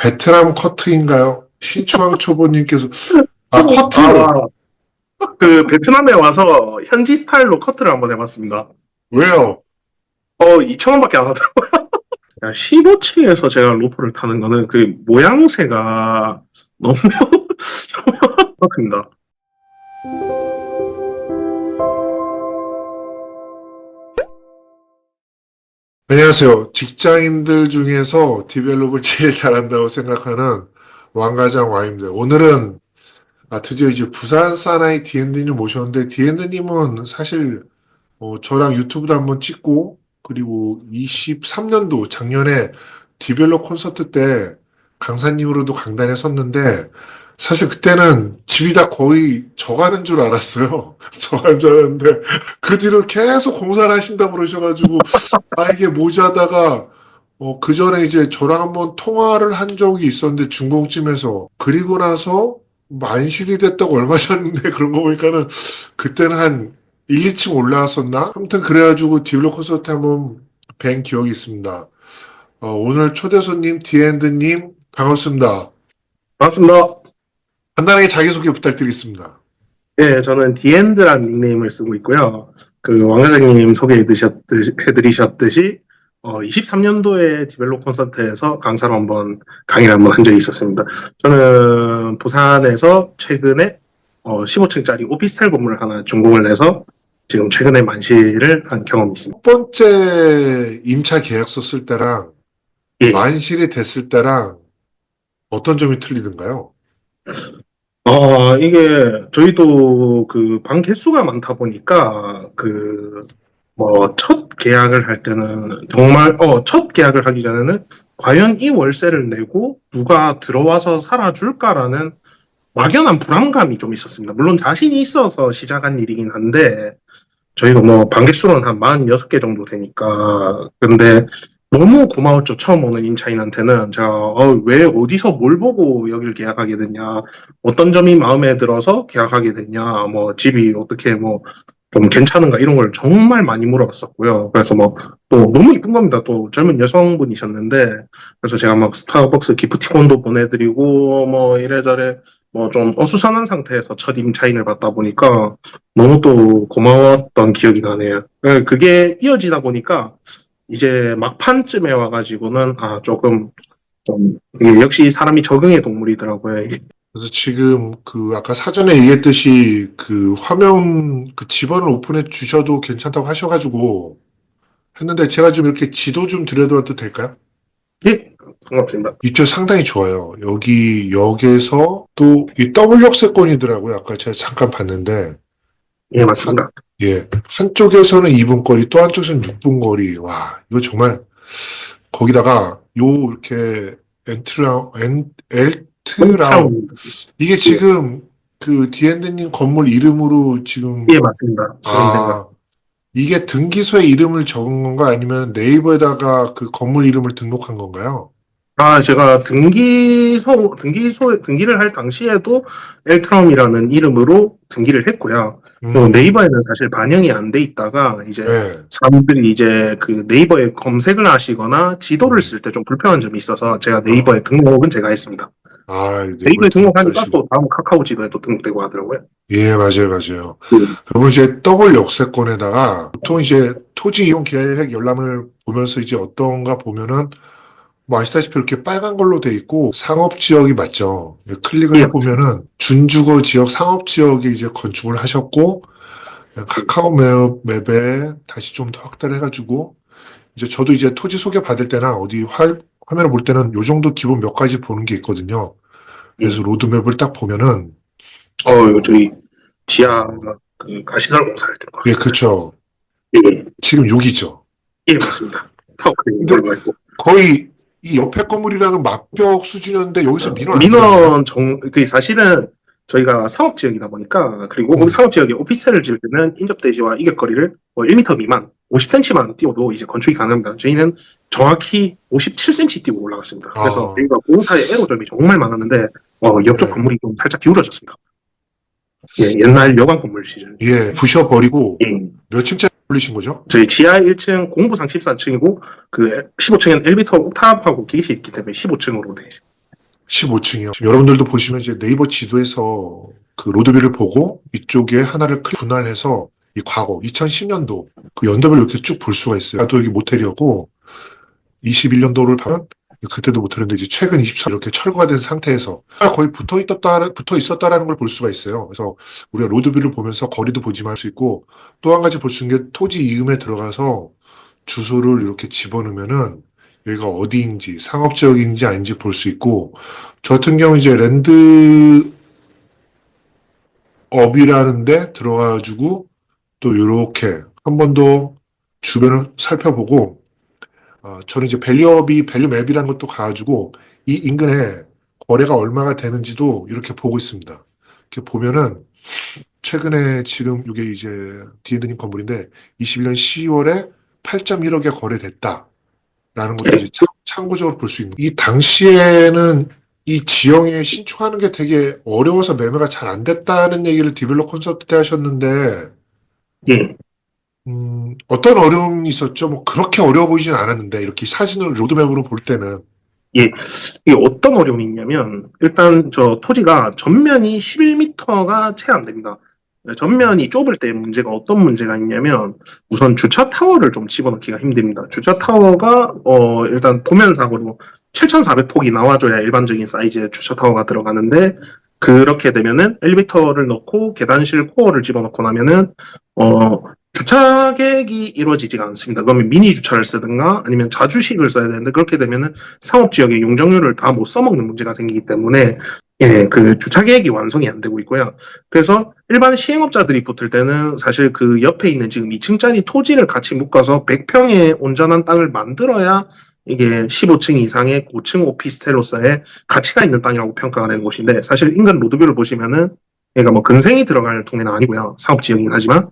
베트남 커트인가요? 신추ang 초보님께서 커트. 아, 그 베트남에 와서 현지 스타일로 커트를 한번 해봤습니다. 왜요? 2,000원밖에 안 하더라고요. 15층에서 제가 로프를 타는 거는 그 모양새가 너무 그렇습니다. 안녕하세요. 직장인들 중에서 디벨롭을 제일 잘한다고 생각하는 왕과장 와입니다. 오늘은 드디어 이제 부산 사나이 디엔드님 모셨는데, 디엔드님은 사실 저랑 유튜브도 한번 찍고, 그리고 23년도 작년에 디벨롭 콘서트 때 강사님으로도 강단에 섰는데, 사실 그때는 집이 다 거의 져가는 줄 알았어요. 져가는 줄 알았는데, 그 뒤로 계속 공사를 하신다고 그러셔가지고, 이게 뭐지 하다가, 그 전에 이제 저랑 한번 통화를 한 적이 있었는데, 중공쯤에서. 그리고 나서, 만실이 됐다고 얼마 전인데, 그런 거 보니까는, 그때는 한 1, 2층 올라왔었나? 아무튼 그래가지고 디블로 콘서트 한번 뵌 기억이 있습니다. 오늘 초대 손님 디엔드님 반갑습니다. 반갑습니다. 간단하게 자기소개 부탁드리겠습니다. 예, 저는 디엔드라는 닉네임을 쓰고 있고요. 그 왕 과장님 해드리셨듯이 23년도에 디벨롭 콘서트에서 강사로 한번 강의를 한번 한 적이 있었습니다. 저는 부산에서 최근에 15층짜리 오피스텔 건물을 하나 준공을 내서 지금 최근에 만실을 한 경험이 있습니다. 첫 번째 임차 계약서 쓸 때랑 예. 만실이 됐을 때랑 어떤 점이 틀리던가요? 이게 저희도 그 방 개수가 많다 보니까 첫 계약을 할 때는 정말 첫 계약을 하기 전에는 과연 이 월세를 내고 누가 들어와서 살아줄까라는 막연한 불안감이 좀 있었습니다. 물론 자신이 있어서 시작한 일이긴 한데 저희가 뭐 반개수로는 한 46개 정도 되니까. 근데 너무 고마웠죠. 처음 오는 임차인한테는. 제가 왜 어디서 뭘 보고 여길 계약하게 됐냐, 어떤 점이 마음에 들어서 계약하게 됐냐, 뭐 집이 어떻게 뭐 좀 괜찮은가 이런 걸 정말 많이 물어봤었고요. 그래서 뭐 또 너무 이쁜 겁니다. 또 젊은 여성분이셨는데, 그래서 제가 막 스타벅스 기프티콘도 보내드리고 뭐 이래저래 뭐 좀 어수선한 상태에서 첫 임차인을 받다 보니까 너무 또 고마웠던 기억이 나네요. 그게 이어지다 보니까 이제 막판쯤에 와가지고는 조금 좀 이게 역시 사람이 적응의 동물이더라고요. 그래서 지금 아까 사전에 얘기했듯이 화면 지번을 오픈해 주셔도 괜찮다고 하셔가지고 했는데 제가 좀 이렇게 지도 좀 드려도 될까요? 예, 반갑습니다. 이쪽 상당히 좋아요. 여기 역에서 또 이 더블 역세권이더라고요. 아까 제가 잠깐 봤는데 예, 맞습니다. 예, 한쪽에서는 2분 거리, 또 한쪽에서는 6분 거리. 와, 이거 정말 거기다가 이렇게 엘트라운 홈타운. 이게 지금 디엔드님 건물 이름으로 지금 예, 맞습니다. 수정된 것. 아 이게 등기소에 이름을 적은 건가 아니면 네이버에다가 그 건물 이름을 등록한 건가요? 제가 등기를 할 당시에도 엘트럼이라는 이름으로 등기를 했고요. 또 음, 네이버에는 사실 반영이 안 돼 있다가 이제 네. 사람들이 이제 그 네이버에 검색을 하시거나 지도를 음, 쓸 때 좀 불편한 점이 있어서 제가 아, 네이버에 등록은 제가 했습니다. 네이버에 네이버에 등록하니까 등록하시고. 또 다음 카카오 지도에도 등록되고 하더라고요. 예, 맞아요, 맞아요. 음. 그리고 이제 더블 역세권에다가 보통 이제 토지 이용 계획 열람을 보면서 이제 어떤가 보면은 뭐 아시다시피 이렇게 빨간 걸로 돼 있고 상업지역이 맞죠. 클릭을 예, 맞습니다. 해보면은 준주거 지역 상업지역에 이제 건축을 하셨고 카카오 맵에 다시 좀 더 확대를 해가지고 이제 저도 이제 토지 소개 받을 때나 어디 화면을 볼 때는 요 정도 기본 몇 가지 보는 게 있거든요. 예. 그래서 로드맵을 딱 보면은 이거 저희 지하 그 가시날 공사할 때인 것 예, 같습니다. 그쵸. 예, 지금 여기죠. 예, 맞습니다. 타워크레인 근데 걸로 있고. 거의 이 옆에 건물이랑은 맞벽 수준이었는데 여기서 민원 안 들어왔나요? 그 사실은 저희가 사업지역이다 보니까, 그리고 음. 사업지역에 오피스텔을 지을 때는 인접대지와 이격거리를 뭐 1m 미만, 50cm만 띄워도 이제 건축이 가능합니다. 저희는 정확히 57cm 띄고 올라갔습니다. 그래서 아, 저희가 공사에 애로점이 정말 많았는데, 옆쪽 네. 건물이 좀 살짝 기울어졌습니다. 예, 옛날 여관 건물 시절. 예, 부셔버리고 예. 몇 층짜리 올리신 거죠? 저희 지하 1층 공부상 14층이고, 그 15층엔 엘리베이터 옥탑하고 기기실이 있기 때문에 15층으로 되어 있습니다. 15층이요. 지금 여러분들도 보시면 이제 네이버 지도에서 그 로드뷰를 보고 이쪽에 하나를 분할해서 이 과거 2010년도 그 연도별로 이렇게 쭉 볼 수가 있어요. 또 이게 모텔이었고 21년도를 보면 그때도 모텔인데 이제 최근 24 이렇게 철거가 된 상태에서 거의 붙어 있었다라는 걸 볼 수가 있어요. 그래서 우리가 로드뷰를 보면서 거리도 보지만 할 수 있고 또 한 가지 볼 수 있는 게 토지 이음에 들어가서 주소를 이렇게 집어넣으면은 여기가 어디인지 상업지역인지 아닌지 볼 수 있고 저 같은 경우 이제 랜드업이라는 데 들어가가지고 또 이렇게 한 번 더 주변을 살펴보고 저는 이제 밸류맵이라는 것도 가가지고 이 인근에 거래가 얼마가 되는지도 이렇게 보고 있습니다. 이렇게 보면은 최근에 지금 이게 이제 디에드님 건물인데 21년 10월에 8.1억에 거래됐다. 라는 것도 이제 참고적으로 볼 수 있는. 이 당시에는 이 지형에 신축하는 게 되게 어려워서 매매가 잘 안 됐다는 얘기를 디벨롭 콘서트 때 하셨는데, 예. 어떤 어려움이 있었죠? 뭐 그렇게 어려워 보이진 않았는데, 이렇게 사진을 로드맵으로 볼 때는. 예, 이게 어떤 어려움이 있냐면, 일단 저 토지가 전면이 11m가 채 안 됩니다. 전면이 좁을 때 문제가 어떤 문제가 있냐면, 우선 주차 타워를 좀 집어넣기가 힘듭니다. 주차 타워가, 일단 도면상으로 7,400폭이 나와줘야 일반적인 사이즈의 주차 타워가 들어가는데, 그렇게 되면은 엘리베이터를 넣고 계단실 코어를 집어넣고 나면은, 주차 계획이 이루어지지가 않습니다. 그러면 미니 주차를 쓰든가 아니면 자주식을 써야 되는데 그렇게 되면은 상업지역의 용적률을 다 못 써먹는 문제가 생기기 때문에 예, 그 주차 계획이 완성이 안 되고 있고요. 그래서 일반 시행업자들이 붙을 때는 사실 그 옆에 있는 지금 2층짜리 토지를 같이 묶어서 100평의 온전한 땅을 만들어야 이게 15층 이상의 고층 오피스텔로서의 가치가 있는 땅이라고 평가가 되는 곳인데 사실 인근 로드뷰를 보시면은 얘가 뭐 근생이 들어갈 동네는 아니고요. 사업지역이긴 하지만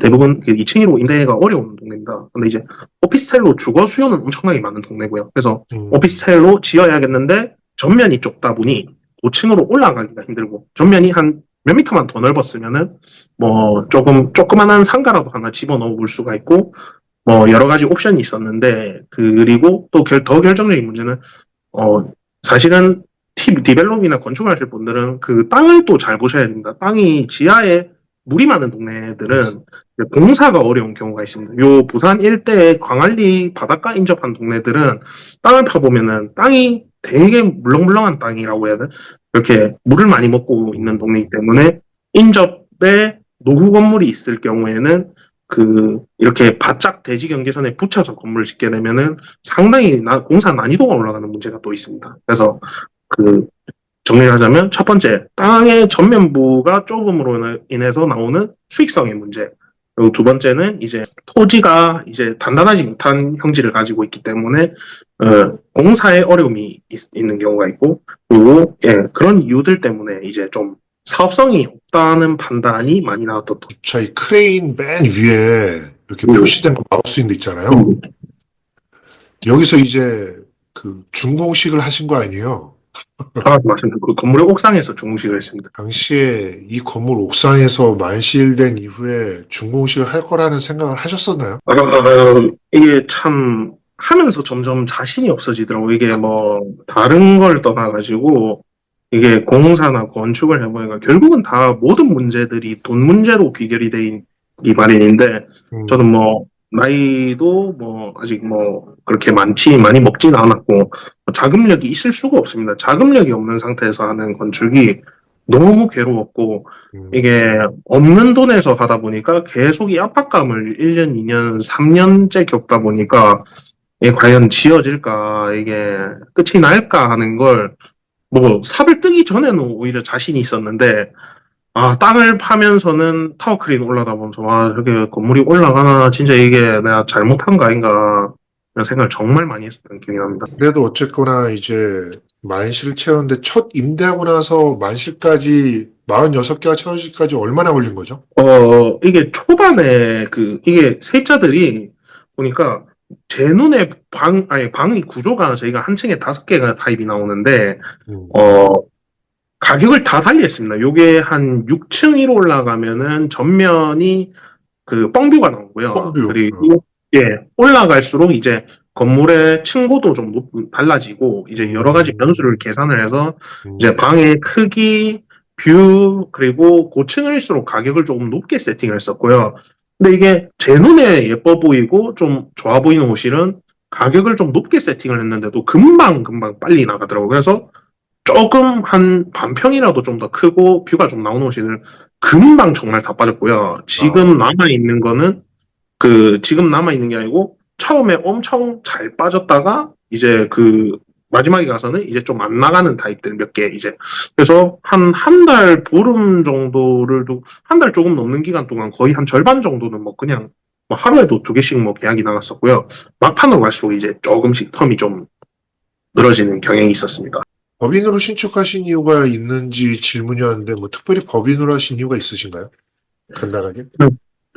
대부분 2층으로 임대가 어려운 동네입니다. 근데 이제 오피스텔로 주거 수요는 엄청나게 많은 동네고요. 그래서 오피스텔로 지어야겠는데 전면이 좁다 보니 고층으로 올라가기가 힘들고 전면이 한 몇 미터만 더 넓었으면은 뭐 조그만한 상가라도 하나 집어넣어 볼 수가 있고 뭐 여러 가지 옵션이 있었는데 그리고 또 더 결정적인 문제는 사실은 디벨롭이나 건축을 하실 분들은 그 땅을 또 잘 보셔야 됩니다. 땅이 지하에 물이 많은 동네들은 공사가 어려운 경우가 있습니다. 요 부산 일대의 광안리 바닷가 인접한 동네들은 땅을 파보면은 땅이 되게 물렁물렁한 땅이라고 해야 되나? 이렇게 물을 많이 먹고 있는 동네이기 때문에 인접에 노후 건물이 있을 경우에는 그 이렇게 바짝 대지 경계선에 붙여서 건물을 짓게 되면은 상당히 공사 난이도가 올라가는 문제가 또 있습니다. 그래서 그 정리를 하자면 첫 번째 땅의 전면부가 좁음으로 인해서 나오는 수익성의 문제. 그리고 두 번째는 이제 토지가 이제 단단하지 못한 형질을 가지고 있기 때문에 공사에 어려움이 있는 경우가 있고 그리고 그런 이유들 때문에 이제 좀 사업성이 없다는 판단이 많이 나왔던 저희 크레인 맨 위에 이렇게 표시된 거 막을 수 있는 데 있잖아요. 여기서 이제 그 준공식을 하신 거 아니에요? 맞습니다. 그 건물의 옥상에서 중공식을 했습니다. 당시에 이 건물 옥상에서 만실된 이후에 준공식을 할 거라는 생각을 하셨었나요? 이게 참 하면서 점점 자신이 없어지더라고요. 이게 뭐 다른 걸 떠나가지고 이게 공사나 건축을 해보니까 결국은 다 모든 문제들이 돈 문제로 귀결이 되기 마련인데 저는 뭐 나이도 뭐 아직 뭐 그렇게 많이 먹진 않았고 자금력이 있을 수가 없습니다. 자금력이 없는 상태에서 하는 건축이 너무 괴로웠고 이게 없는 돈에서 하다 보니까 계속 이 압박감을 1년, 2년, 3년째 겪다 보니까 이게 과연 지어질까, 이게 끝이 날까 하는 걸 뭐 삽을 뜨기 전에는 오히려 자신이 있었는데 땅을 파면서는 타워크레인 올라다 보면서 저게 건물이 올라가나 진짜 이게 내가 잘못한 거 아닌가 이런 생각을 정말 많이 했었던 기억이 납니다. 그래도 어쨌거나 이제 만실을 채웠는데 첫 임대하고 나서 만실까지 46개가 채워지기까지 얼마나 걸린 거죠? 이게 초반에 이게 세입자들이 보니까 제 눈에 방이 구조가 저희가 한 층에 5개가 타입이 나오는데, 가격을 다 달리 했습니다. 요게 한 6층 위로 올라가면은 전면이 그 뻥뷰가 나오고요. 뻥뷰. 그리고, 올라갈수록 이제 건물의 층고도 좀 달라지고 이제 여러 가지 변수를 계산을 해서 이제 방의 크기, 뷰, 그리고 고층일수록 가격을 조금 높게 세팅을 했었고요. 근데 이게 제 눈에 예뻐 보이고 좀 좋아 보이는 호실은 가격을 좀 높게 세팅을 했는데도 금방 빨리 나가더라고요. 그래서 조금 한 반평이라도 좀 더 크고 뷰가 좀 나오는 호실을 금방 정말 다 빠졌고요. 지금 남아있는 거는 지금 남아있는 게 아니고 처음에 엄청 잘 빠졌다가 이제 마지막에 가서는 이제 좀 안 나가는 타입들 몇 개 이제 그래서 한 달 보름 정도를 한 달 조금 넘는 기간 동안 거의 한 절반 정도는 뭐 그냥 뭐 하루에도 2개씩 뭐 계약이 나갔었고요. 막판으로 갈수록 이제 조금씩 텀이 좀 늘어지는 경향이 있었습니다. 법인으로 신축하신 이유가 있는지 질문이었는데, 뭐, 특별히 법인으로 하신 이유가 있으신가요? 간단하게?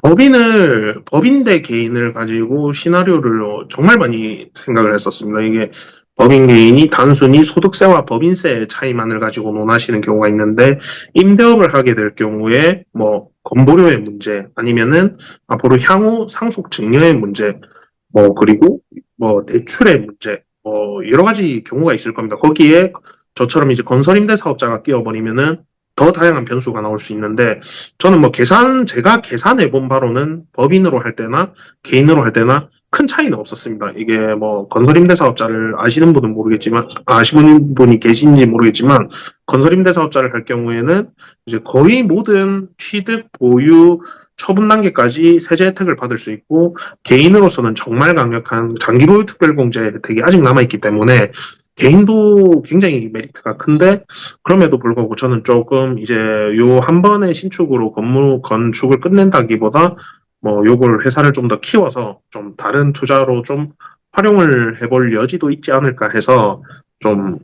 법인 대 개인을 가지고 시나리오를 정말 많이 생각을 했었습니다. 이게 법인 개인이 단순히 소득세와 법인세의 차이만을 가지고 논하시는 경우가 있는데, 임대업을 하게 될 경우에 뭐 건보료의 문제, 아니면은 앞으로 향후 상속 증여의 문제, 뭐 그리고 뭐 대출의 문제, 뭐 여러 가지 경우가 있을 겁니다. 거기에 저처럼 이제 건설임대 사업자가 끼어버리면은 더 다양한 변수가 나올 수 있는데, 저는 뭐 제가 계산해 본 바로는 법인으로 할 때나 개인으로 할 때나 큰 차이는 없었습니다. 이게 뭐 건설임대 사업자를 아시는 분이 계신지 모르겠지만, 건설임대 사업자를 할 경우에는 이제 거의 모든 취득, 보유, 처분 단계까지 세제 혜택을 받을 수 있고, 개인으로서는 정말 강력한 장기보유 특별공제 혜택이 아직 남아있기 때문에 개인도 굉장히 메리트가 큰데, 그럼에도 불구하고 저는 조금 이제 요 한 번의 신축으로 건축을 끝낸다기보다 뭐 요걸 회사를 좀 더 키워서 좀 다른 투자로 좀 활용을 해볼 여지도 있지 않을까 해서 좀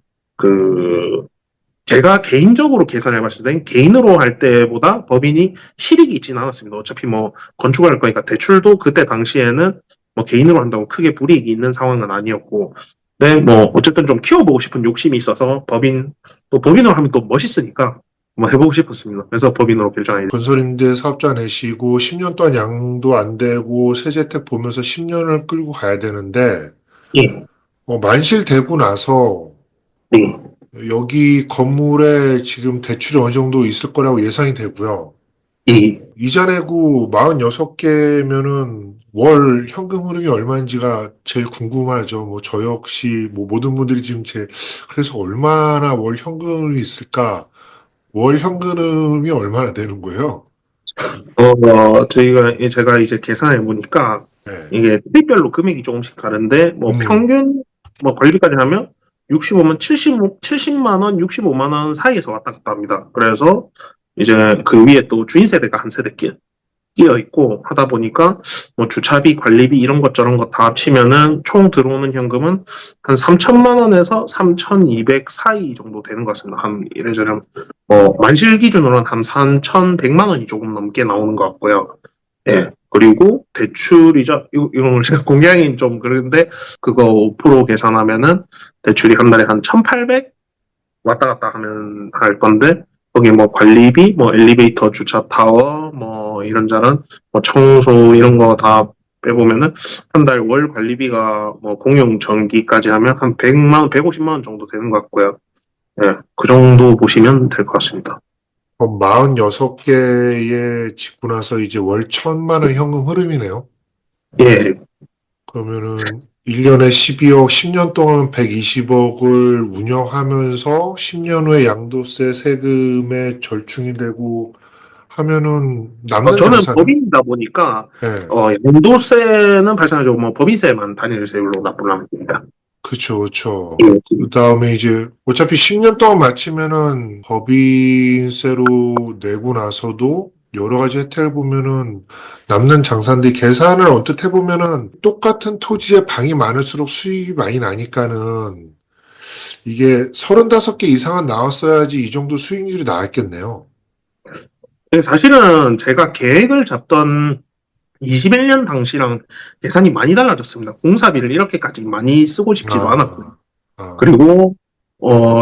제가 개인적으로 계산해 봤을 땐 개인으로 할 때보다 법인이 실익이 있지는 않았습니다. 어차피 뭐 건축을 할 거니까 대출도 그때 당시에는 뭐 개인으로 한다고 크게 불이익이 있는 상황은 아니었고, 네, 뭐 어쨌든 좀 키워보고 싶은 욕심이 있어서 또 법인으로 하면 또 멋있으니까 뭐 해보고 싶었습니다. 그래서 법인으로 결정하게 건설임대 사업자 내시고 10년 동안 양도 안 되고 세제 혜택 보면서 10년을 끌고 가야 되는데, 됐습니다. 만실되고 나서 예, 예, 여기 건물에 지금 대출이 어느 정도 있을 거라고 예상이 되고요. 예. 이자 내고 46개면은 월 현금 흐름이 얼마인지가 제일 궁금하죠. 뭐 저 역시 뭐 모든 분들이 지금 그래서 얼마나 월 현금이 있을까? 월 현금이 얼마나 되는 거예요? 제가 이제 계산해 보니까 네. 이게 트립별로 금액이 조금씩 다른데, 뭐 음, 평균, 뭐 관리까지 하면 65만, 70만 원, 65만 원 사이에서 왔다 갔다 합니다. 그래서 이제 그 위에 또 주인 세대가 한 세대 끼어 있고 하다 보니까 뭐 주차비, 관리비 이런 것 저런 것 다 합치면은 총 들어오는 현금은 한 3천만 원에서 3,200 사이 정도 되는 것 같습니다. 한 이래저래 만실 기준으로는 한 3,100만 원이 조금 넘게 나오는 것 같고요. 예. 그리고 대출이자 이건 제가 공개하기는 좀 그런데, 그거 5% 계산하면은 대출이 한 달에 한 1,800 왔다 갔다 하면 할 건데, 거기 뭐 관리비, 뭐 엘리베이터, 주차 타워, 뭐 이런저런 뭐 청소 이런 거 다 빼보면은 한 달 월 관리비가 뭐 공용 전기까지 하면 한 100만 원, 150만 원 정도 되는 것 같고요. 예, 그 정도 보시면 될 것 같습니다. 46개에 짓고 나서 이제 월 1,000만 원 현금 흐름이네요. 예, 그러면은 1년에 12억, 10년 동안 120억을 운영하면서 10년 후에 양도세 세금에 절충이 되고 하면은 남는 저는 자산은? 법인이다 보니까 네, 양도세는 발생하죠. 뭐 법인세만 단일 세율로 납부를 하면 됩니다. 그쵸, 그쵸. 예, 그 다음에 이제 어차피 10년 동안 마치면은 법인세로 내고 나서도 여러 가지 혜택을 보면은 남는 장사인데 계산을 언뜻 해보면은 똑같은 토지에 방이 많을수록 수익이 많이 나니까는 이게 35개 이상은 나왔어야지 이 정도 수익률이 나왔겠네요. 사실은 제가 계획을 잡던 21년 당시랑 계산이 많이 달라졌습니다. 공사비를 이렇게까지 많이 쓰고 싶지도 않았고요. 아, 아, 그리고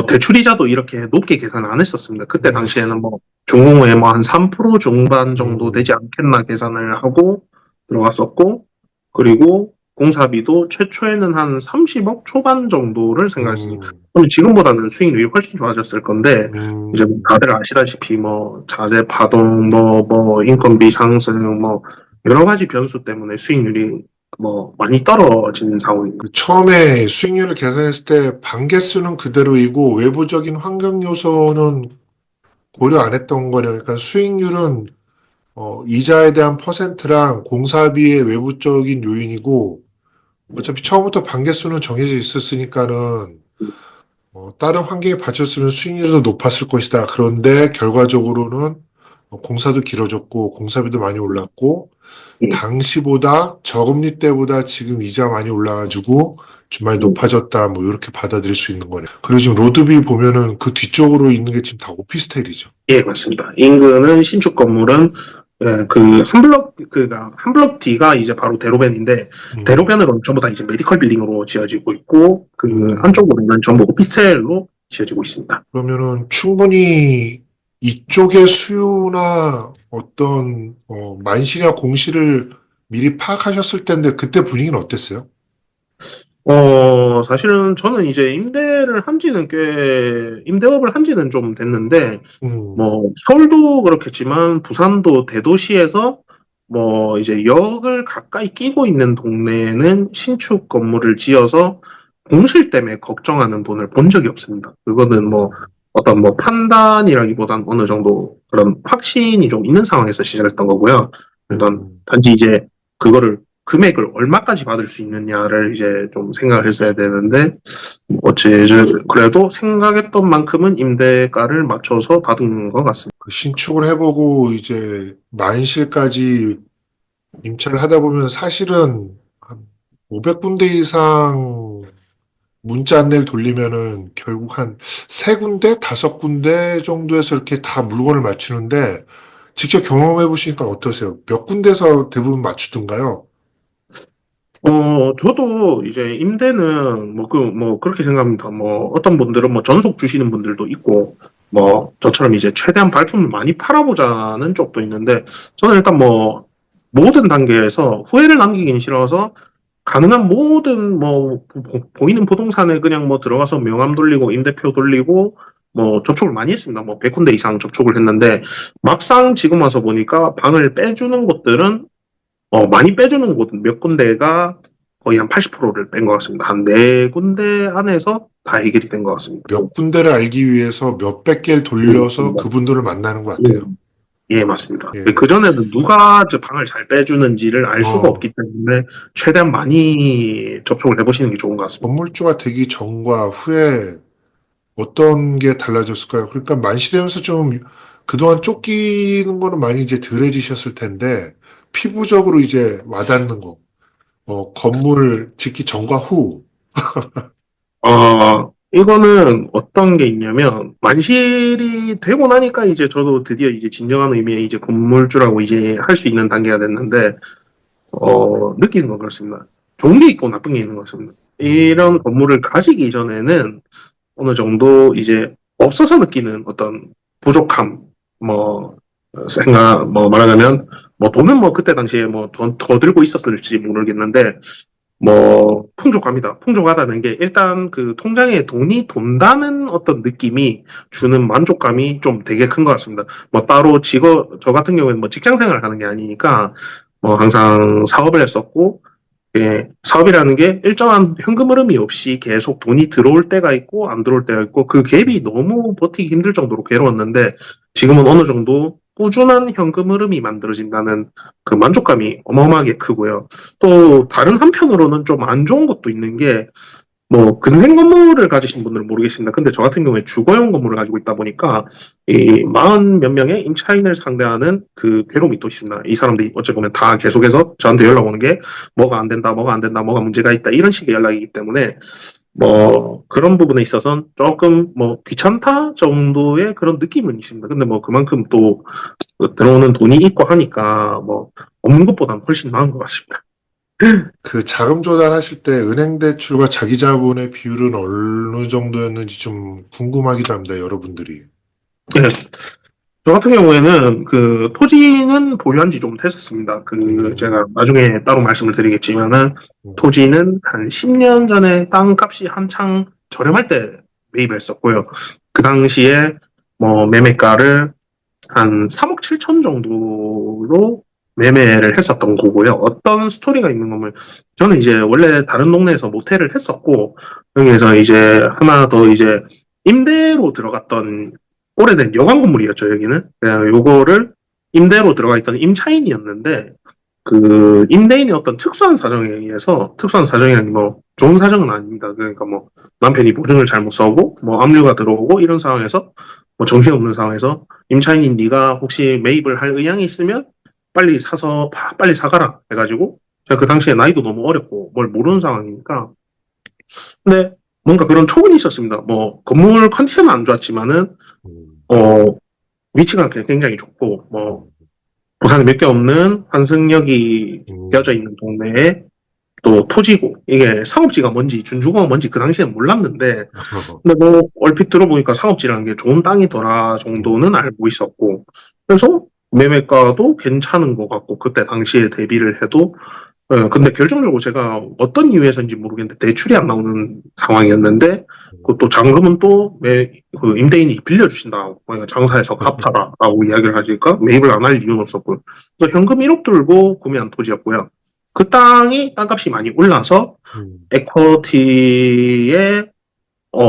대출이자도 이렇게 높게 계산 안 했었습니다. 그때 네. 당시에는 뭐 중공후에 뭐 한 3% 중반 정도 되지 음, 않겠나 계산을 하고 들어갔었고, 그리고 공사비도 최초에는 한 30억 초반 정도를 생각했습니다. 음, 그럼 지금보다는 수익률이 훨씬 좋아졌을 건데, 이제 뭐 음. 다들 아시다시피 뭐 자재 파동, 뭐 인건비 상승, 뭐 여러 가지 변수 때문에 수익률이 뭐 많이 떨어진 상황입니다. 그 처음에 수익률을 계산했을 때 반개수는 그대로이고 외부적인 환경 요소는 고려 안 했던 거네요. 그러니까 수익률은 이자에 대한 퍼센트랑 공사비의 외부적인 요인이고 어차피 처음부터 반개수는 정해져 있었으니까는 다른 환경에 받쳤으면 수익률도 높았을 것이다. 그런데 결과적으로는 공사도 길어졌고 공사비도 많이 올랐고 예. 당시보다 저금리 때보다 지금 이자 많이 올라가지고 좀 많이 높아졌다. 뭐 이렇게 받아들일 수 있는 거네요. 그리고 지금 로드비 보면은 그 뒤쪽으로 있는 게 지금 다 오피스텔이죠. 예, 맞습니다. 인근은 신축 건물은 한 블럭 D가 이제 바로 대로변인데, 음, 대로변으로는 전부 다 이제 메디컬 빌딩으로 지어지고 있고, 그 음. 한쪽으로는 전부 오피스텔로 지어지고 있습니다. 그러면은 충분히 이쪽의 수요나 어떤 만시나 공시를 미리 파악하셨을 텐데 그때 분위기는 어땠어요? 사실은 저는 이제 임대업을 한 지는 좀 됐는데, 음, 뭐, 서울도 그렇겠지만, 부산도 대도시에서 뭐, 이제 역을 가까이 끼고 있는 동네에는 신축 건물을 지어서 공실 때문에 걱정하는 분을 본 적이 없습니다. 그거는 뭐, 음, 어떤 뭐 판단이라기보단 어느 정도 그런 확신이 좀 있는 상황에서 시작했던 거고요. 일단, 음. 단지 이제 그거를 금액을 얼마까지 받을 수 있느냐를 이제 좀 생각을 했어야 되는데, 그래도 생각했던 만큼은 임대가를 맞춰서 받은 것 같습니다. 그 신축을 해보고 이제 만실까지 임차를 하다 보면 사실은 한 500군데 이상 문자 안내를 돌리면은 결국 한 세 군데, 다섯 군데 정도에서 이렇게 다 물건을 맞추는데 직접 경험해 보시니까 어떠세요? 몇 군데서 대부분 맞추던가요? 저도 이제 임대는 그렇게 생각합니다. 뭐, 어떤 분들은 뭐 전속 주시는 분들도 있고, 뭐, 저처럼 이제 최대한 발품을 많이 팔아보자는 쪽도 있는데, 저는 일단 뭐, 모든 단계에서 후회를 남기긴 싫어서, 가능한 모든 뭐, 보이는 부동산에 그냥 뭐 들어가서 명함 돌리고, 임대표 돌리고, 뭐, 접촉을 많이 했습니다. 뭐, 100군데 이상 접촉을 했는데, 막상 지금 와서 보니까 방을 빼주는 곳들은 많이 빼주는 곳 몇 군데가 거의 한 80%를 뺀 것 같습니다. 한 네 군데 안에서 다 해결이 된 것 같습니다. 몇 군데를 알기 위해서 몇백 개를 예, 돌려서 맞습니다. 그분들을 만나는 것 예, 같아요. 예, 맞습니다. 예. 그전에는 누가 저 방을 잘 빼주는지를 알 수가 어, 없기 때문에 최대한 많이 접촉을 해보시는 게 좋은 것 같습니다. 건물주가 되기 전과 후에 어떤 게 달라졌을까요? 그러니까 만시되면서 좀 그동안 쫓기는 거는 많이 이제 덜해지셨을 텐데 피부적으로 이제 와닿는 거, 건물 짓기 전과 후, 이거는 어떤 게 있냐면, 만실이 되고 나니까 이제 저도 드디어 이제 진정한 의미의 이제 건물주라고 이제 할 수 있는 단계가 됐는데, 느끼는 건 그렇습니다. 좋은 게 있고 나쁜 게 있는 것 같습니다. 이런 음, 건물을 가지기 전에는 어느 정도 이제 없어서 느끼는 어떤 부족함, 뭐, 뭐 말하자면, 뭐 돈은 뭐 그때 당시에 뭐 더 들고 있었을지 모르겠는데, 뭐 풍족합니다. 풍족하다는 게 일단 그 통장에 돈이 돈다는 어떤 느낌이 주는 만족감이 좀 되게 큰 것 같습니다. 뭐 따로 저 같은 경우에는 뭐 직장 생활을 하는 게 아니니까 뭐 항상 사업을 했었고, 예, 사업이라는 게 일정한 현금 흐름이 없이 계속 돈이 들어올 때가 있고 안 들어올 때가 있고 그 갭이 너무 버티기 힘들 정도로 괴로웠는데 지금은 어느 정도 꾸준한 현금 흐름이 만들어진다는 그 만족감이 어마어마하게 크고요. 또 다른 한편으로는 좀 안 좋은 것도 있는 게 뭐 근생 건물을 가지신 분들은 모르겠습니다. 근데 저 같은 경우에 주거용 건물을 가지고 있다 보니까 이 40 몇 명의 임차인을 상대하는 그 괴로움이 또 있습니다. 이 사람들이 어찌 보면 다 계속해서 저한테 연락 오는 게 뭐가 안 된다, 뭐가 안 된다, 뭐가 문제가 있다 이런 식의 연락이기 때문에 뭐 그런 부분에 있어서는 조금 뭐 귀찮다 정도의 그런 느낌은 있습니다. 근데 뭐 그만큼 또 들어오는 돈이 있고 하니까 뭐 없는 것보다는 훨씬 나은 것 같습니다. 그 자금 조달하실 때 은행 대출과 자기 자본의 비율은 어느 정도였는지 좀 궁금하기도 합니다, 여러분들이. 네. 저 같은 경우에는 그 토지는 보유한 지 좀 됐었습니다. 그 음, 제가 나중에 따로 말씀을 드리겠지만은 음, 토지는 한 10년 전에 땅값이 한창 저렴할 때 매입을 했었고요. 그 당시에 뭐 매매가를 한 3억 7천 정도로 매매를 했었던 거고요. 어떤 스토리가 있는 거면 저는 이제 원래 다른 동네에서 모텔을 했었고 여기에서 이제 하나 더 이제 임대로 들어갔던 오래된 여관 건물이었죠, 여기는. 그냥 요거를 임대로 들어가 있던 임차인이었는데 그 임대인의 어떤 특수한 사정에 의해서 특수한 사정이라니 뭐 좋은 사정은 아닙니다. 그러니까 뭐 남편이 보증을 잘못 서고 뭐 압류가 들어오고 이런 상황에서 뭐 정신없는 상황에서 임차인인 네가 혹시 매입을 할 의향이 있으면 빨리 사서 빨리 사가라 해가지고 제가 그 당시에 나이도 너무 어렸고 뭘 모르는 상황이니까 근데 뭔가 그런 촉은이 있었습니다. 뭐 건물 컨디션은 안 좋았지만은 음, 어 위치가 굉장히 좋고 뭐 부산에 몇 개 없는 환승역이 음, 껴져 있는 동네에 또 토지고 이게 상업지가 뭔지 준주거가 뭔지 그 당시엔 몰랐는데 근데 뭐 얼핏 들어보니까 상업지라는 게 좋은 땅이더라 음, 정도는 알고 있었고 그래서 매매가도 괜찮은 것 같고 그때 당시에 대비를 해도 근데 결정적으로 제가 어떤 이유에서인지 모르겠는데 대출이 안 나오는 상황이었는데 그것도 잔금은 또 그 임대인이 빌려주신다고 그러니까 장사해서 갚아라라고 이야기를 하니까 매입을 안 할 이유는 없었고요. 그래서 현금 1억 들고 구매한 토지였고요. 그 땅이 땅값이 많이 올라서 음, 에쿼티에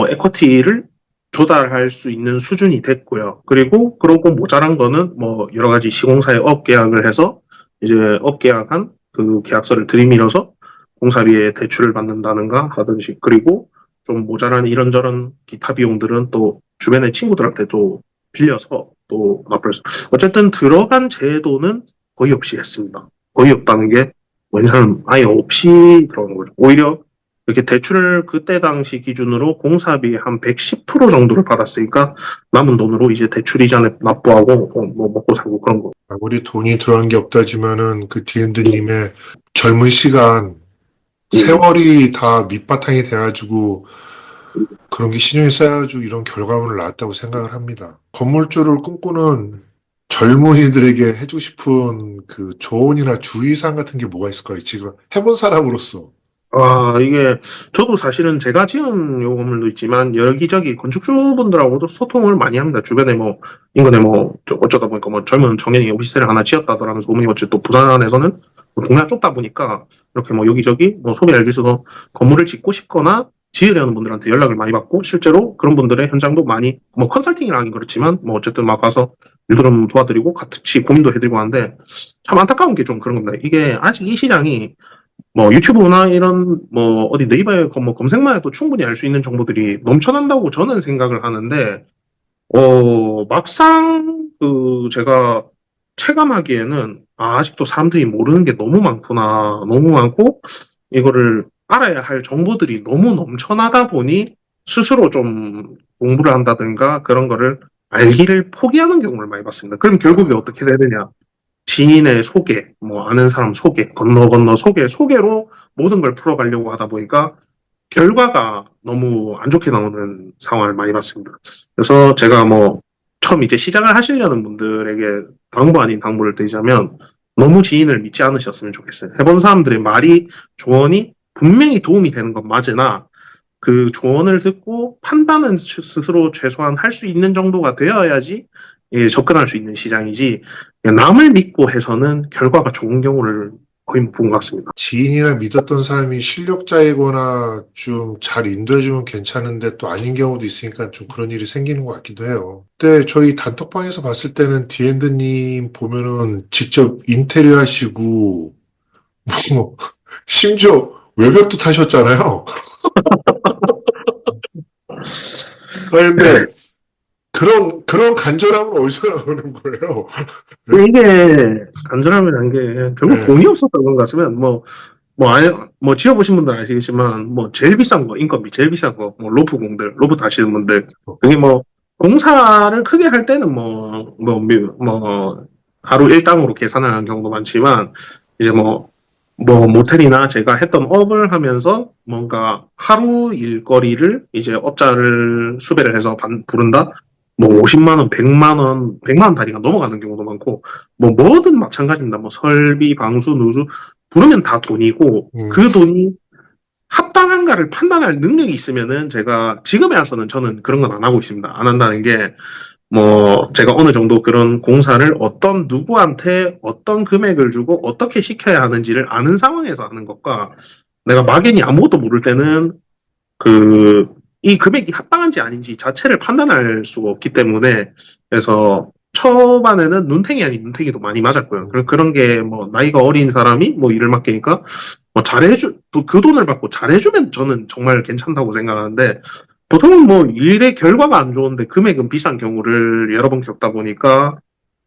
에쿼티를 조달할 수 있는 수준이 됐고요. 그리고 그러고 모자란 거는 뭐 여러 가지 시공사에 업 계약을 해서 이제 업 계약한 그 계약서를 들이밀어서 공사비에 대출을 받는다는가 하든지 그리고 좀 모자란 이런저런 기타 비용들은 또 주변의 친구들한테 또 빌려서 또 납부를 했어요. 어쨌든 들어간 제도는 거의 없이 했습니다. 거의 없다는 게 원사는 아예 없이 들어간 거죠. 오히려 이렇게 대출을 그때 당시 기준으로 공사비 한 110% 정도를 받았으니까 남은 돈으로 이제 대출 이자는 납부하고 뭐 먹고 살고 그런 거. 아무리 돈이 들어간 게 없다지만은 그 디엔드님의 젊은 시간, 예. 세월이 다 밑바탕이 돼가지고 그런 게 신용이 쌓여가지고 이런 결과물을 낳았다고 생각을 합니다. 건물주를 꿈꾸는 젊은이들에게 해주고 싶은 그 조언이나 주의사항 같은 게 뭐가 있을까요? 지금 해본 사람으로서. 아, 이게, 저도 사실은 제가 지은 요 건물도 있지만, 여기저기 건축주분들하고도 소통을 많이 합니다. 주변에 뭐, 인근에 뭐, 어쩌다 보니까 뭐, 젊은 청년이 오피스텔을 하나 지었다더라는 소문이 어쨌든 또 부산에서는 뭐 동네가 좁다 보니까, 이렇게 뭐, 여기저기 뭐, 소개를 해주셔서 건물을 짓고 싶거나, 지으려는 분들한테 연락을 많이 받고, 실제로 그런 분들의 현장도 많이, 뭐, 컨설팅이라 하긴 그렇지만, 뭐, 어쨌든 막 가서 일들은 도와드리고, 같이 고민도 해드리고 하는데, 참 안타까운 게 좀 그런 겁니다. 이게 아직 이 시장이 뭐 유튜브나 이런 뭐 어디 네이버에 뭐 검색만 해도 충분히 알 수 있는 정보들이 넘쳐난다고 저는 생각을 하는데 막상 그 제가 체감하기에는 아직도 사람들이 모르는 게 너무 많구나 너무 많고 이거를 알아야 할 정보들이 너무 넘쳐나다 보니 스스로 좀 공부를 한다든가 그런 거를 알기를 포기하는 경우를 많이 봤습니다. 그럼 결국에 어떻게 돼야 되냐? 지인의 소개, 뭐 아는 사람 소개, 건너 건너 소개로 모든 걸 풀어가려고 하다 보니까 결과가 너무 안 좋게 나오는 상황을 많이 봤습니다. 그래서 제가 뭐 처음 이제 시작을 하시려는 분들에게 당부 아닌 당부를 드리자면 너무 지인을 믿지 않으셨으면 좋겠어요. 해본 사람들의 말이 조언이 분명히 도움이 되는 건 맞으나 그 조언을 듣고 판단은 스스로 최소한 할 수 있는 정도가 되어야지 예, 접근할 수 있는 시장이지 남을 믿고 해서는 결과가 좋은 경우를 거의 못 본 것 같습니다. 지인이나 믿었던 사람이 실력자이거나 좀 잘 인도해주면 괜찮은데 또 아닌 경우도 있으니까 좀 그런 일이 생기는 것 같기도 해요. 근데 저희 단톡방에서 봤을 때는 디엔드님 보면은 직접 인테리어 하시고, 뭐, 심지어 외벽도 타셨잖아요. 그런데 네. 그런 간절함은 어디서 나오는 거예요? 이게 간절함이라는 게 결국 네. 돈이 없었던 것 같으면 뭐 지어보신 분들은 아시겠지만 뭐 제일 비싼 거 인건비 제일 비싼 거 뭐 로프 공들 로프 다시는 분들 그게 뭐 공사를 크게 할 때는 뭐 하루 일당으로 계산을 하는 경우도 많지만 이제 뭐 모텔이나 제가 했던 업을 하면서 뭔가 하루 일거리를 이제 업자를 수배를 해서 부른다 뭐 50만 원, 100만 원, 100만 원 단위가 넘어가는 경우도 많고, 뭐 뭐든 마찬가지입니다. 뭐 설비, 방수, 누수 부르면 다 돈이고, 음, 그 돈이 합당한가를 판단할 능력이 있으면은 제가 지금에 와서는 저는 그런 건 안 하고 있습니다. 안 한다는 게 뭐 제가 어느 정도 그런 공사를 어떤 누구한테 어떤 금액을 주고 어떻게 시켜야 하는지를 아는 상황에서 하는 것과 내가 막연히 아무것도 모를 때는 그 이 금액이 합당한지 아닌지 자체를 판단할 수가 없기 때문에 그래서 초반에는 눈탱이 아닌 눈탱이도 많이 맞았고요. 그런 게 뭐 나이가 어린 사람이 뭐 일을 맡기니까 뭐 또 그 돈을 받고 잘해주면 저는 정말 괜찮다고 생각하는데 보통은 뭐 일의 결과가 안 좋은데 금액은 비싼 경우를 여러 번 겪다 보니까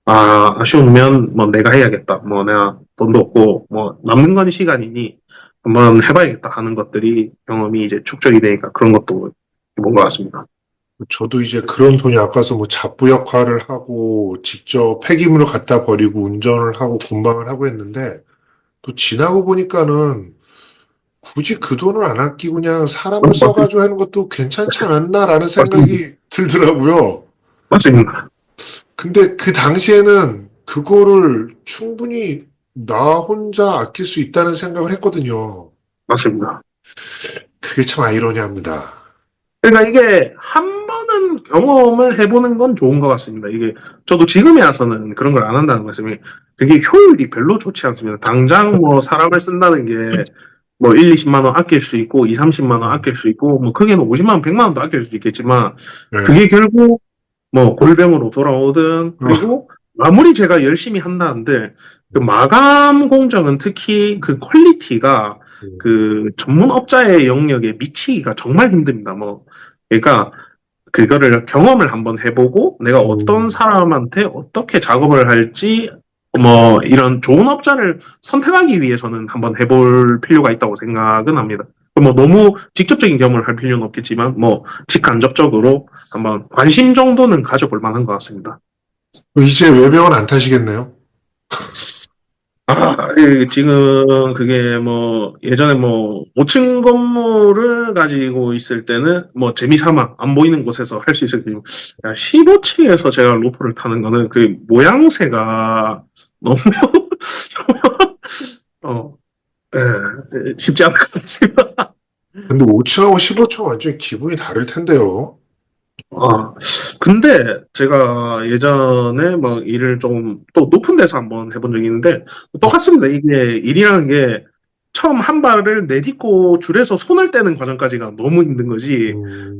아쉬우면 뭐 내가 해야겠다. 뭐 내가 돈도 없고 뭐 남는 건 시간이니 한번 해봐야겠다 하는 것들이 경험이 이제 축적이 되니까 그런 것도 본 것 같습니다. 저도 이제 그런 돈이 아까서 뭐 잡부 역할을 하고 직접 폐기물을 갖다 버리고 운전을 하고 군방을 하고 했는데 또 지나고 보니까는 굳이 그 돈을 안 아끼고 그냥 사람을 써가지고 하는 것도 괜찮지 않았나라는 맞습니다. 생각이 들더라고요. 맞습니다. 근데 그 당시에는 그거를 충분히 나 혼자 아낄 수 있다는 생각을 했거든요. 맞습니다. 그게 참 아이러니합니다. 그러니까 이게 한 번은 경험을 해보는 건 좋은 것 같습니다. 이게 저도 지금에 와서는 그런 걸 안 한다는 말씀이 그게 효율이 별로 좋지 않습니다. 당장 뭐 사람을 쓴다는 게 뭐 1, 20만 원 아낄 수 있고 2, 30만 원 아낄 수 있고 뭐 크게는 50만 원, 100만 원도 아낄 수 있겠지만 네. 그게 결국 뭐 골병으로 돌아오든 어, 그리고 아무리 제가 열심히 한다는데 그 마감 공정은 특히 그 퀄리티가 그 전문업자의 영역에 미치기가 정말 힘듭니다. 뭐 그러니까 그거를 경험을 한번 해보고 내가 어떤 음, 사람한테 어떻게 작업을 할지 뭐 이런 좋은 업자를 선택하기 위해서는 한번 해볼 필요가 있다고 생각은 합니다. 뭐 너무 직접적인 경험을 할 필요는 없겠지만 뭐 직간접적으로 한번 관심 정도는 가져볼 만한 것 같습니다. 이제 외병은 안 타시겠네요? 지금 그게 뭐 예전에 뭐 5층 건물을 가지고 있을 때는 뭐 재미삼아 안 보이는 곳에서 할 수 있을 테고 15층에서 제가 로프를 타는 거는 그 모양새가 너무 어, 쉽지 않을 것 같습니다. 근데 5층하고 15층 완전히 기분이 다를 텐데요. 아, 근데 제가 예전에 막 일을 좀 또 높은 데서 한번 해본 적이 있는데 똑같습니다. 이게 일이라는 게 처음 한 발을 내딛고 줄에서 손을 떼는 과정까지가 너무 힘든 거지.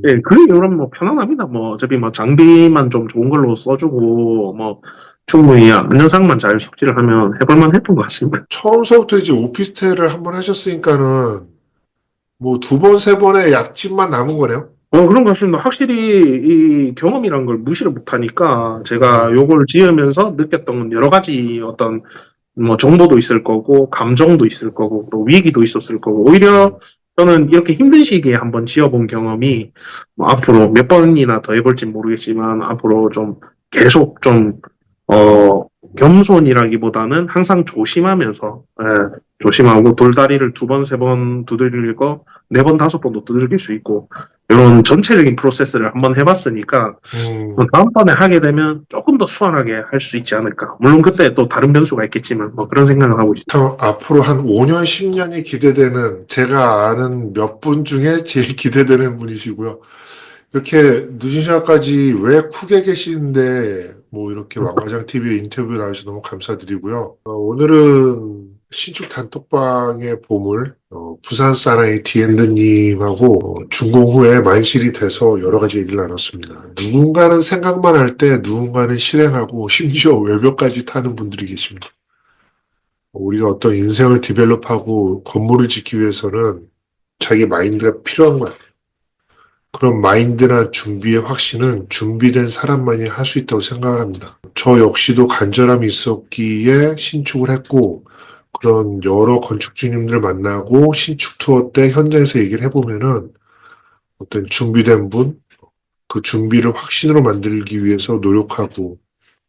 예, 음, 그 이후로는 뭐 편안합니다. 뭐 어차피 뭐 장비만 좀 좋은 걸로 써주고 뭐 충분히 안전상만 잘 숙지를 하면 해볼만 했던 것 같습니다. 처음서부터 이제 오피스텔을 한번 하셨으니까는 뭐 두 번, 세 번의 약집만 남은 거네요. 그런 것 같습니다. 확실히 이 경험이란 걸 무시를 못하니까 제가 음, 요걸 지으면서 느꼈던 건 여러 가지 어떤 뭐 정보도 있을 거고 감정도 있을 거고 또 위기도 있었을 거고 오히려 음. 저는 이렇게 힘든 시기에 한번 지어본 경험이 뭐 앞으로 몇 번이나 더 해볼지 모르겠지만 앞으로 좀 계속 좀 어, 겸손이라기보다는 항상 조심하면서 조심하고 돌다리를 두 번, 세 번 두들길 거 네 번, 다섯 번도 두들길 수 있고 이런 전체적인 프로세스를 한번 해봤으니까 음. 다음번에 하게 되면 조금 더 수월하게 할 수 있지 않을까. 물론 그때 또 다른 변수가 있겠지만 뭐 그런 생각을 하고 있습니다. 참, 앞으로 한 5년, 10년이 기대되는, 제가 아는 몇 분 중에 제일 기대되는 분이시고요. 이렇게 늦은 시간까지 왜 쿡에 계시는데, 뭐 이렇게 왕과장 TV에 인터뷰 나와주셔서 너무 감사드리고요. 오늘은 신축 단톡방의 보물, 부산 사나이 디엔드님하고 준공 후에 만실이 돼서 여러 가지 얘기를 나눴습니다. 누군가는 생각만 할 때 누군가는 실행하고 심지어 외벽까지 타는 분들이 계십니다. 우리가 어떤 인생을 디벨롭하고 건물을 짓기 위해서는 자기 마인드가 필요한 거야. 그런 마인드나 준비의 확신은 준비된 사람만이 할 수 있다고 생각을 합니다. 저 역시도 간절함이 있었기에 신축을 했고, 그런 여러 건축주님들 만나고 신축 투어 때 현장에서 얘기를 해보면은 어떤 준비된 분, 그 준비를 확신으로 만들기 위해서 노력하고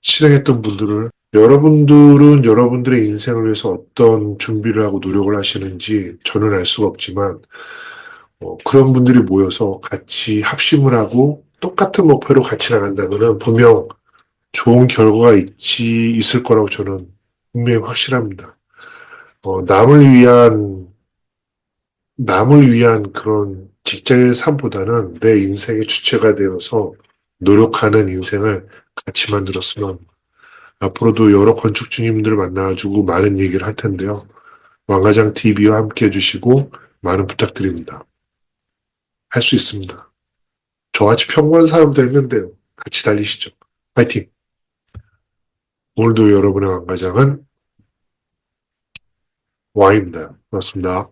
실행했던 분들을 여러분들은 여러분들의 인생을 위해서 어떤 준비를 하고 노력을 하시는지 저는 알 수가 없지만 그런 분들이 모여서 같이 합심을 하고 똑같은 목표로 같이 나간다면은 분명 좋은 결과가 있을 거라고 저는 분명히 확실합니다. 어, 남을 위한 그런 직장의 삶보다는 내 인생의 주체가 되어서 노력하는 인생을 같이 만들었으면 앞으로도 여러 건축주님들 만나가지고 많은 얘기를 할 텐데요. 왕가장 TV와 함께 해주시고 많은 부탁드립니다. 할 수 있습니다. 저같이 평범한 사람도 했는데요. 같이 달리시죠. 파이팅! 오늘도 여러분의 왕가장은 왕입니다. 고맙습니다.